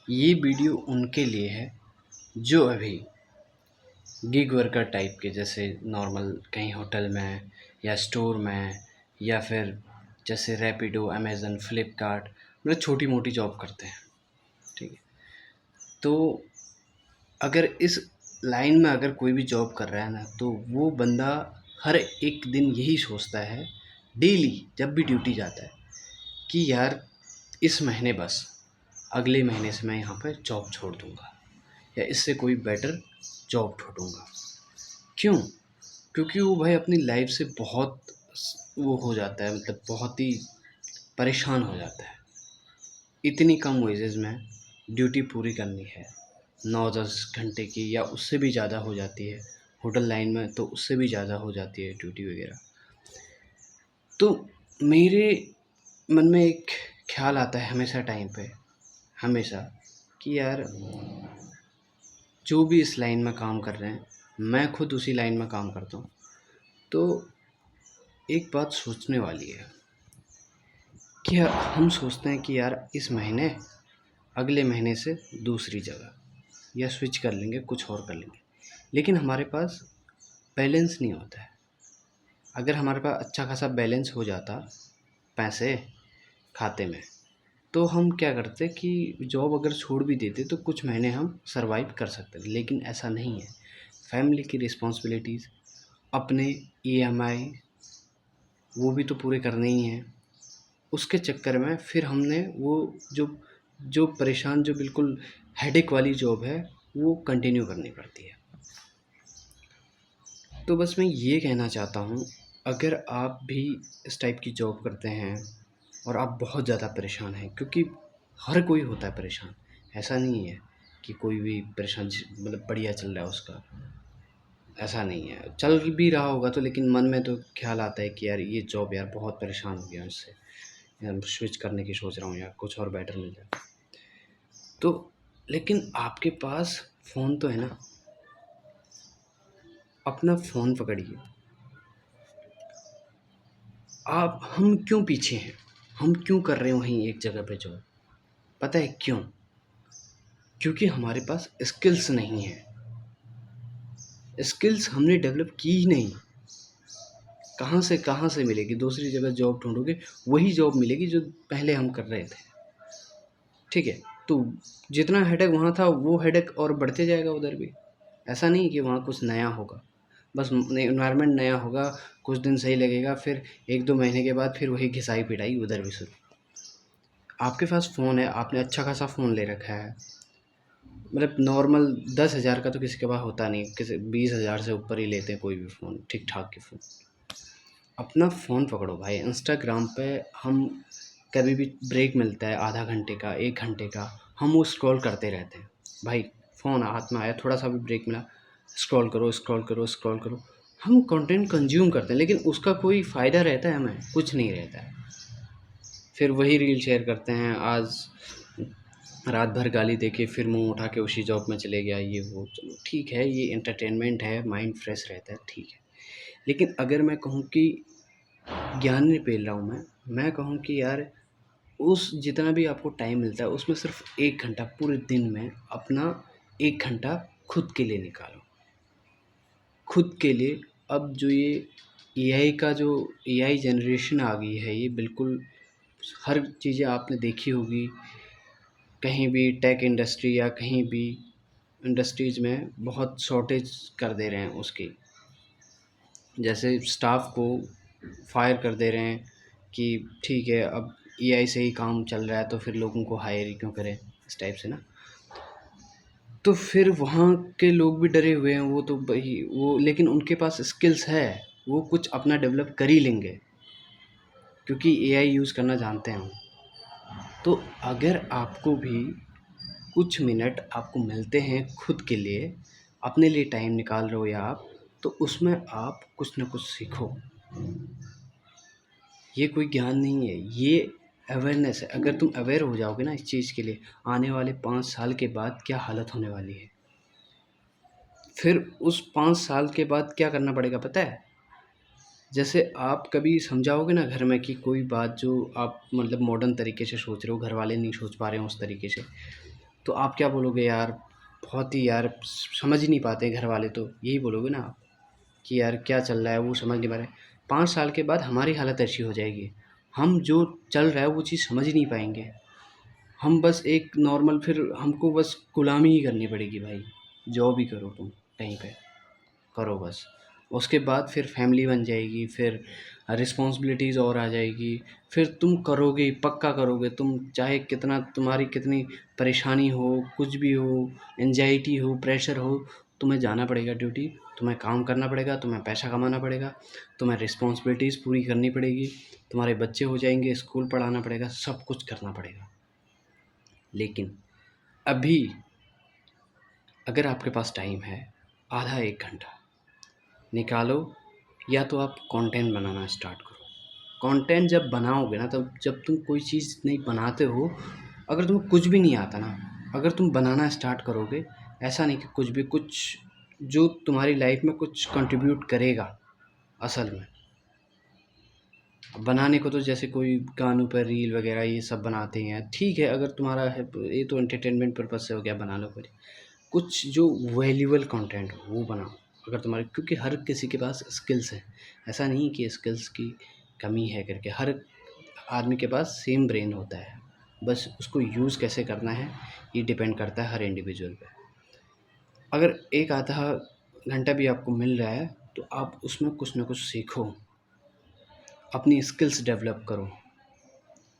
ये वीडियो उनके लिए है जो अभी गिग वर्कर टाइप के, जैसे नॉर्मल कहीं होटल में या स्टोर में या फिर जैसे रैपिडो, अमेज़न, फ्लिपकार्ट, मतलब छोटी मोटी जॉब करते हैं। ठीक है, तो अगर इस लाइन में अगर कोई भी जॉब कर रहा है ना, तो वो बंदा हर एक दिन यही सोचता है, डेली जब भी ड्यूटी जाता है, कि यार इस महीने बस, अगले महीने से मैं यहाँ पे जॉब छोड़ दूँगा या इससे कोई बेटर जॉब ढूँढूँगा। क्यों? क्योंकि वो भाई अपनी लाइफ से बहुत वो हो जाता है, मतलब बहुत ही परेशान हो जाता है। इतनी कम वेजेस में ड्यूटी पूरी करनी है, 9-10 घंटे की, या उससे भी ज़्यादा हो जाती है। होटल लाइन में तो उससे भी ज़्यादा हो जाती है ड्यूटी वगैरह। तो मेरे मन में एक ख़्याल आता है हमेशा टाइम पे, हमेशा, कि यार जो भी इस लाइन में काम कर रहे हैं, मैं खुद उसी लाइन में काम करता हूँ। तो एक बात सोचने वाली है कि हम सोचते हैं कि यार इस महीने, अगले महीने से दूसरी जगह, या स्विच कर लेंगे, कुछ और कर लेंगे। लेकिन हमारे पास बैलेंस नहीं होता है। अगर हमारे पास अच्छा खासा बैलेंस हो जाता पैसे खाते में, तो हम क्या करते कि जॉब अगर छोड़ भी देते तो कुछ महीने हम सरवाइव कर सकते थे। लेकिन ऐसा नहीं है। फैमिली की रिस्पॉन्सिबिलिटीज़, अपने ईएमआई, वो भी तो पूरे करने ही हैं। उसके चक्कर में फिर हमने वो जो जो परेशान, जो बिल्कुल हेडेक वाली जॉब है, वो कंटिन्यू करनी पड़ती है। तो बस मैं ये कहना चाहता हूँ, अगर आप भी इस टाइप की जॉब करते हैं और आप बहुत ज़्यादा परेशान हैं, क्योंकि हर कोई होता है परेशान, ऐसा नहीं है कि कोई भी परेशान मतलब बढ़िया चल रहा है उसका, ऐसा नहीं है। चल भी रहा होगा तो, लेकिन मन में तो ख्याल आता है कि यार ये जॉब, यार बहुत परेशान हो गया हूँ इससे, यार स्विच करने की सोच रहा हूँ, यार कुछ और बेटर मिल जाए। तो लेकिन आपके पास फ़ोन तो है ना, अपना फ़ोन पकड़िए। हम क्यों पीछे हैं? हम क्यों कर रहे हैं वहीं एक जगह पे जॉब? पता है क्यों? क्योंकि हमारे पास स्किल्स नहीं है। स्किल्स हमने डेवलप की ही नहीं। कहाँ से मिलेगी? दूसरी जगह जॉब ढूँढोगे, वही जॉब मिलेगी जो पहले हम कर रहे थे। ठीक है? तो जितना हेडेक वहाँ था, वो हेडेक और बढ़ते जाएगा उधर भी। ऐसा नहीं कि वहाँ कुछ नया होगा। बस एनवायरनमेंट नया होगा, कुछ दिन सही लगेगा, फिर 1-2 महीने के बाद फिर वही घिसाई-पिटाई उधर भी शुरू। आपके पास फ़ोन है, आपने अच्छा खासा फ़ोन ले रखा है, मतलब नॉर्मल 10,000 का तो किसी के पास होता नहीं, किसी 20,000 से ऊपर ही लेते हैं कोई भी फ़ोन, ठीक-ठाक के फ़ोन। अपना फ़ोन पकड़ो भाई। इंस्टाग्राम पे हम कभी भी ब्रेक मिलता है आधा घंटे का, 1 घंटे का, हम वो स्क्रॉल करते रहते हैं। भाई फ़ोन हाथ में आया, थोड़ा-सा भी ब्रेक मिला, स्क्रॉल करो, स्क्रॉल करो, स्क्रॉल करो। हम कंटेंट कंज़्यूम करते हैं, लेकिन उसका कोई फ़ायदा रहता है हमें? कुछ नहीं रहता है। फिर वही रील शेयर करते हैं, आज रात भर गाली देके फिर मुँह उठा के उसी जॉब में चले गया, ये वो। चलो ठीक है, ये एंटरटेनमेंट है, माइंड फ्रेश रहता है, ठीक है। लेकिन अगर मैं कहूँ कि ज्ञान नहीं पेल रहा हूँ मैं कहूँ कि यार उस जितना भी आपको टाइम मिलता है, उसमें सिर्फ़ 1 घंटा पूरे दिन में अपना 1 घंटा खुद के लिए निकालो। खुद के लिए। अब जो ये एआई का जो एआई जनरेशन आ गई है, ये बिल्कुल हर चीज़ें आपने देखी होगी, कहीं भी टेक इंडस्ट्री या कहीं भी इंडस्ट्रीज़ में बहुत शॉर्टेज कर दे रहे हैं उसकी। जैसे स्टाफ को फायर कर दे रहे हैं कि ठीक है, अब एआई से ही काम चल रहा है, तो फिर लोगों को हायर ही क्यों करें, इस टाइप से ना। तो फिर वहाँ के लोग भी डरे हुए हैं, वो तो वही वो, लेकिन उनके पास स्किल्स है, वो कुछ अपना डेवलप कर ही लेंगे, क्योंकि एआई यूज़ करना जानते हैं वो। तो अगर आपको भी कुछ मिनट आपको मिलते हैं खुद के लिए, अपने लिए टाइम निकाल रहे हो या आप, तो उसमें आप कुछ ना कुछ सीखो। ये कोई ज्ञान नहीं है, ये अवेयरनेस है। अगर तुम अवेयर हो जाओगे ना इस चीज़ के लिए, आने वाले 5 साल के बाद क्या हालत होने वाली है। फिर उस 5 साल के बाद क्या करना पड़ेगा पता है? जैसे आप कभी समझाओगे ना घर में कि कोई बात जो आप मतलब मॉडर्न तरीके से सोच रहे हो, घर वाले नहीं सोच पा रहे हो उस तरीके से, तो आप क्या बोलोगे यार, बहुत ही यार समझ ही नहीं पाते घर वाले, तो यही बोलोगे ना आप कि यार क्या चल रहा है वो समझ नहीं पा रहे। 5 साल के बाद हमारी हालत ऐसी हो जाएगी, हम जो चल रहा है वो चीज़ समझ ही नहीं पाएंगे। हम बस एक नॉर्मल, फिर हमको बस गुलामी ही करनी पड़ेगी भाई। जॉब ही करो तुम कहीं पे, करो बस। उसके बाद फिर फैमिली बन जाएगी, फिर रिस्पॉन्सिबिलिटीज़ और आ जाएगी, फिर तुम करोगे ही, पक्का करोगे तुम, चाहे कितना तुम्हारी कितनी परेशानी हो, कुछ भी हो, एंजाइटी हो, प्रेशर हो, तुम्हें जाना पड़ेगा ड्यूटी, तुम्हें काम करना पड़ेगा, तुम्हें पैसा कमाना पड़ेगा, तुम्हें रिस्पॉन्सिबिलिटीज़ पूरी करनी पड़ेगी, तुम्हारे बच्चे हो जाएंगे, स्कूल पढ़ाना पड़ेगा, सब कुछ करना पड़ेगा। लेकिन अभी अगर आपके पास टाइम है, आधा 1 घंटा निकालो, या तो आप कंटेंट बनाना स्टार्ट करो। कंटेंट जब बनाओगे ना, तब जब तुम कोई चीज़ नहीं बनाते हो, अगर तुम्हें कुछ भी नहीं आता ना, अगर तुम बनाना स्टार्ट करोगे, ऐसा नहीं कि कुछ भी, कुछ जो तुम्हारी लाइफ में कुछ कंट्रीब्यूट करेगा असल में। बनाने को तो जैसे कोई गानों पर रील वगैरह ये सब बनाते हैं, ठीक है, अगर तुम्हारा है ये तो एंटरटेनमेंट पर्पज से हो गया, बना लो फिर। कुछ जो वैल्यूबल कंटेंट हो वो बनाओ, अगर तुम्हारे, क्योंकि हर किसी के पास स्किल्स है, ऐसा नहीं कि स्किल्स की कमी है करके। हर आदमी के पास सेम ब्रेन होता है, बस उसको यूज़ कैसे करना है ये डिपेंड करता है हर इंडिविजुअल पे। अगर एक आधा घंटा भी आपको मिल रहा है तो आप उसमें कुछ ना कुछ सीखो, अपनी स्किल्स डेवलप करो।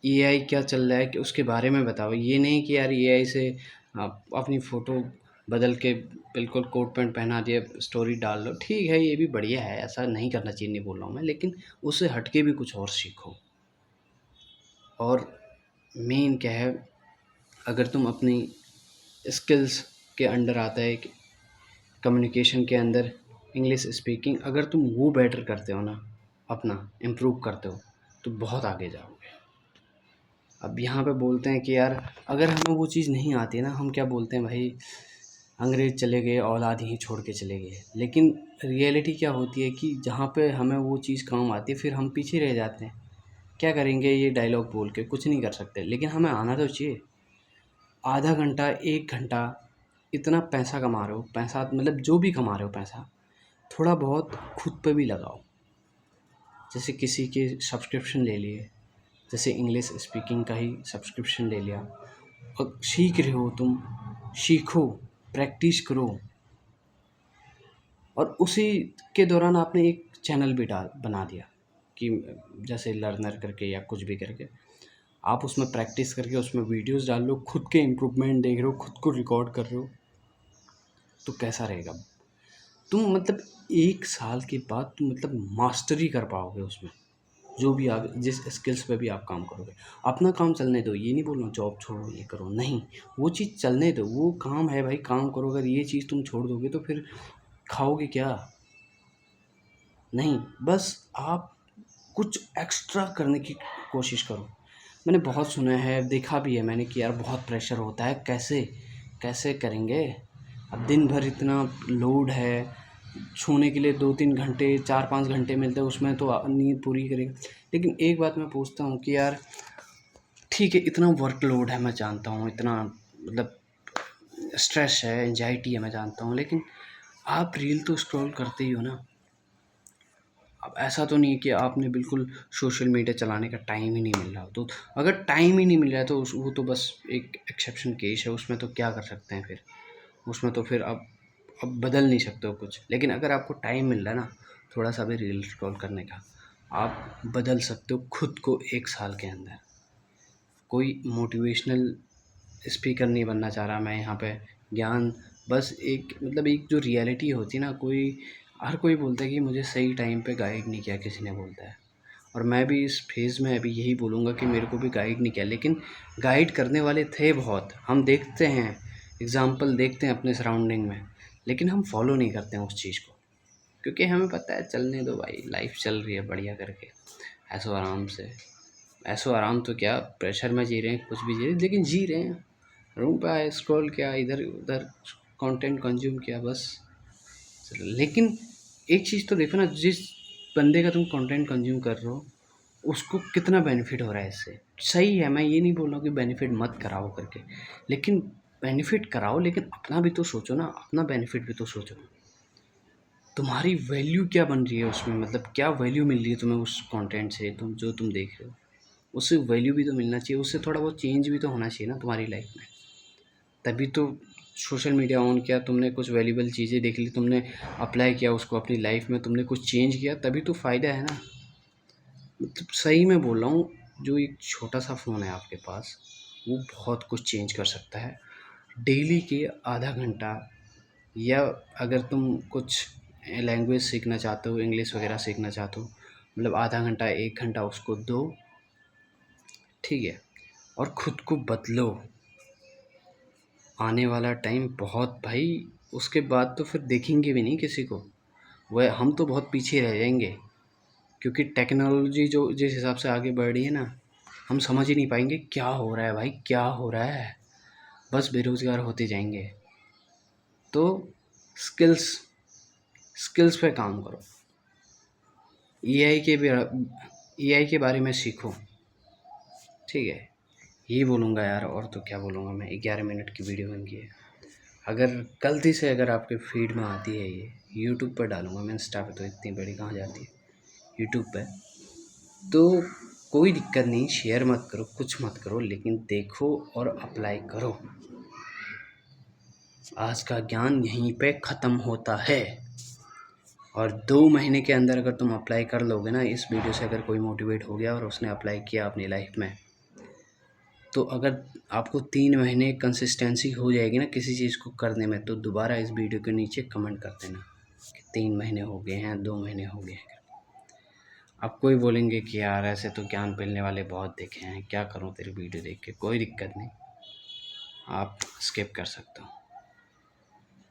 एआई क्या चल रहा है कि उसके बारे में बताओ, ये नहीं कि यार एआई से आप अपनी फ़ोटो बदल के बिल्कुल कोट पैंट पहना दिया स्टोरी डाल लो, ठीक है ये भी बढ़िया है, ऐसा नहीं करना चाहिए, नहीं बोल रहा हूँ मैं, लेकिन उससे हट के भी कुछ और सीखो। और मेन क्या है, अगर तुम अपनी स्किल्स के अंडर आता है कि कम्युनिकेशन के अंदर इंग्लिश स्पीकिंग, अगर तुम वो बेटर करते हो ना, अपना इम्प्रूव करते हो, तो बहुत आगे जाओगे। अब यहाँ पे बोलते हैं कि यार अगर हमें वो चीज़ नहीं आती ना, हम क्या बोलते हैं भाई, अंग्रेज़ चले गए औलाद यहीं छोड़ के चले गए। लेकिन रियलिटी क्या होती है कि जहाँ पे हमें वो चीज़ काम आती है फिर हम पीछे रह जाते हैं। क्या करेंगे ये डायलॉग बोल के, कुछ नहीं कर सकते, लेकिन हमें आना तो चाहिए। आधा घंटा 1 घंटा इतना पैसा कमा रहे हो, पैसा मतलब जो भी कमा रहे हो पैसा, थोड़ा बहुत खुद पे भी लगाओ। जैसे किसी के सब्सक्रिप्शन ले लिए, जैसे इंग्लिश स्पीकिंग का ही सब्सक्रिप्शन ले लिया, और सीख रहे हो तुम, सीखो, प्रैक्टिस करो। और उसी के दौरान आपने एक चैनल भी बना दिया कि जैसे लर्नर करके या कुछ भी करके, आप उसमें प्रैक्टिस करके उसमें वीडियोस डाल लो, खुद के इम्प्रूवमेंट देख रहे हो, खुद को रिकॉर्ड कर रहे हो, तो कैसा रहेगा। तुम मतलब 1 साल के बाद तुम मतलब मास्टरी कर पाओगे उसमें, जो भी आप जिस स्किल्स पे भी आप काम करोगे। अपना काम चलने दो, ये नहीं बोल रहा हूँ जॉब छोड़ो ये करो, नहीं, वो चीज़ चलने दो, वो काम है भाई, काम करो। अगर ये चीज़ तुम छोड़ दोगे तो फिर खाओगे क्या? नहीं, बस आप कुछ एक्स्ट्रा करने की कोशिश करो। मैंने बहुत सुना है, देखा भी है मैंने कि यार बहुत प्रेशर होता है, कैसे कैसे करेंगे। अब दिन भर इतना लोड है, सोने के लिए 2-3 घंटे 4-5 घंटे मिलते हैं, उसमें तो नींद पूरी करेंगे। लेकिन एक बात मैं पूछता हूँ कि यार ठीक है, इतना वर्कलोड है मैं जानता हूँ, इतना मतलब स्ट्रेस है, एंजाइटी है मैं जानता हूँ, लेकिन आप रील तो स्क्रॉल करते ही हो ना। अब ऐसा तो नहीं है कि आपने बिल्कुल सोशल मीडिया चलाने का टाइम ही नहीं मिल रहा हो, तो अगर टाइम ही नहीं मिल रहा है तो वो तो बस एक एक्सेप्शन केस है, उसमें तो क्या कर सकते हैं फिर। उसमें तो फिर अब बदल नहीं सकते हो कुछ। लेकिन अगर आपको टाइम मिल रहा है ना थोड़ा सा भी रील स्क्रॉल करने का, आप बदल सकते हो खुद को 1 साल के अंदर। कोई मोटिवेशनल स्पीकर नहीं बनना चाह रहा मैं यहाँ पे, ज्ञान बस एक मतलब एक जो रियलिटी होती है ना, कोई हर कोई बोलता है कि मुझे सही टाइम पे गाइड नहीं किया, किसी ने बोलता है। और मैं भी इस फेज़ में अभी यही बोलूँगा कि मेरे को भी गाइड नहीं किया, लेकिन गाइड करने वाले थे बहुत, हम देखते हैं, एग्ज़ाम्पल देखते हैं अपने सराउंडिंग में, लेकिन हम फॉलो नहीं करते हैं उस चीज़ को, क्योंकि हमें पता है चलने दो भाई, लाइफ चल रही है बढ़िया करके, ऐशो आराम से। ऐशो आराम तो क्या, प्रेशर में जी रहे हैं, कुछ भी जी रहे हैं, लेकिन जी रहे हैं। रूम पे आए, स्क्रॉल किया, इधर उधर कंटेंट कंज्यूम किया, बस चलो। लेकिन एक चीज़ तो देखो ना, जिस बंदे का तुम कंटेंट कंज्यूम कर रहे हो उसको कितना बेनिफिट हो रहा है इससे। सही है, मैं ये नहीं बोल रहा हूँ कि बेनिफिट मत कराओ करके, लेकिन बेनिफिट कराओ, लेकिन अपना भी तो सोचो ना, अपना बेनिफिट भी तो सोचो। तुम्हारी वैल्यू क्या बन रही है उसमें, मतलब क्या वैल्यू मिल रही है तुम्हें उस कंटेंट से, तुम देख रहे हो, उससे वैल्यू भी तो मिलना चाहिए, उससे थोड़ा बहुत चेंज भी तो होना चाहिए ना तुम्हारी लाइफ में। तभी तो सोशल मीडिया ऑन किया तुमने, कुछ वैल्यूबल चीज़ें देख ली तुमने, अप्लाई किया उसको अपनी लाइफ में, तुमने कुछ चेंज किया, तभी तो फ़ायदा है ना। मतलब सही में बोल रहा हूँ, जो एक छोटा सा फ़ोन है आपके पास, वो बहुत कुछ चेंज कर सकता है। डेली के आधा घंटा, या अगर तुम कुछ लैंग्वेज सीखना चाहते हो, इंग्लिश वगैरह सीखना चाहते हो, मतलब आधा घंटा 1 घंटा उसको दो, ठीक है, और ख़ुद को बदलो। आने वाला टाइम बहुत भाई, उसके बाद तो फिर देखेंगे भी नहीं किसी को, वह हम तो बहुत पीछे रह जाएंगे, क्योंकि टेक्नोलॉजी जो जिस हिसाब से आगे बढ़ रही है ना, हम समझ ही नहीं पाएंगे क्या हो रहा है भाई, क्या हो रहा है, बस बेरोज़गार होते जाएंगे। तो स्किल्स स्किल्स पे काम करो, एआई के बारे में सीखो, ठीक है। यही बोलूँगा यार, और तो क्या बोलूँगा मैं, 11 मिनट की वीडियो बन गई है। अगर गलती से अगर आपके फीड में आती है, ये यूट्यूब पर डालूँगा मैं, इंस्टा पे तो इतनी बड़ी कहाँ जाती है, यूट्यूब पे तो कोई दिक्कत नहीं, शेयर मत करो, कुछ मत करो, लेकिन देखो और अप्लाई करो। आज का ज्ञान यहीं पे ख़त्म होता है, और 2 महीने के अंदर अगर तुम अप्लाई कर लोगे ना, इस वीडियो से अगर कोई मोटिवेट हो गया और उसने अप्लाई किया अपनी लाइफ में, तो अगर आपको 3 महीने कंसिस्टेंसी हो जाएगी ना किसी चीज़ को करने में, तो दोबारा इस वीडियो के नीचे कमेंट कर देना कि 3 महीने हो गए हैं, 2 महीने हो गए हैं। अब कोई बोलेंगे कि यार ऐसे तो ज्ञान मिलने वाले बहुत देखे हैं, क्या करूं तेरी वीडियो देख के, कोई दिक्कत नहीं, आप स्किप कर सकते हो।